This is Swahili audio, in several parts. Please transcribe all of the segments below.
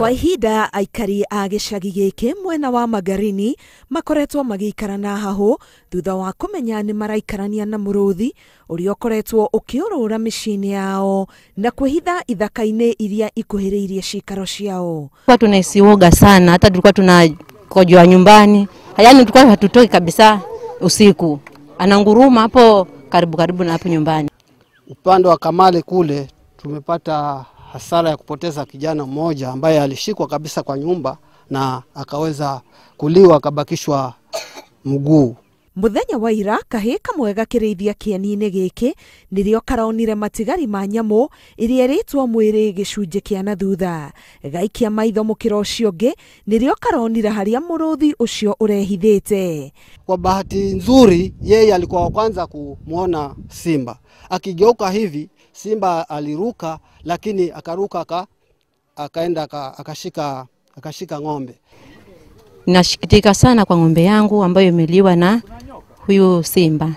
Kwa ihinda Aikari a gicagi giki mwena wa Magarini makoretwo magiikarana haho thutha wa kumenya ni maraikarania na muruthi uria ukoretwo ukiurura micii-ini yao na kwehitha ithaka-ini iria ikuhiriirie cikaro ciao. Kwa tunaisioga sana, hata tulikuwa tunakojoa nyumbani. Yaani tulikuwa hatutoki kabisa usiku. Ananguruma hapo karibu na hapo nyumbani. Upande wa Kamale kule tumepata hasara ya kupoteza kijana mmoja ambaye alishikwa kabisa kwa nyumba na akaweza kuliwa, akabakishwa mguu. Muthenya wa ira kahi kamwe gakirithia kieni-ini giki nirio karonire matigari ma nyamu iria ritwa mwiri gicunje kia na thutha gaikia maitho mukiro ucio ngi nirio karonire haria muruthi ucio urehithite. Kwa bahati nzuri yeye alikuwa wa kwanza kumuona simba. Akigeuka hivi simba aliruka, lakini akaruka akaenda akashika ng'ombe. Ninashikitika sana kwa ng'ombe yangu ambayo imeliwa na huyu simba.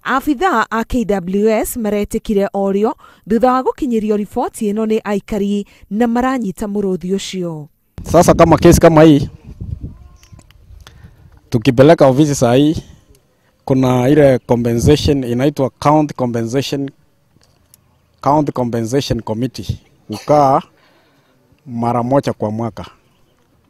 Abithaa a KWS maretikire orio thutha wa gukinyirio ripoti ino ni Aikari na maranyita muruthi ucio. Sasa kama kesi kama hii tukipeleka ofisi saa hii, kuna ile compensation inaitwa county compensation committee ukaa mara moja kwa mwaka.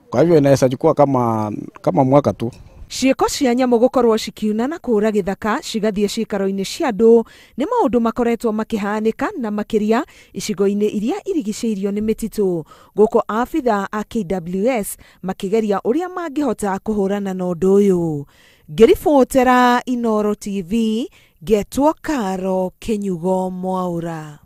Kwa hivyo inaweza chukua kama mwaka tu. Ciiko cia nyamu gukorwo cikiuna na kura githaka cigathie cikaro-ini cia andu ni maundu makoretwo makihanika na makiria icigo-ini iria irigiceirio ni mititu. Guko Abithaa a KWS makigeria uria mangihota kuhurana na undu uyu. Ngiribotera Inooro TV, Getwo Karo Kinyugo Mwaura.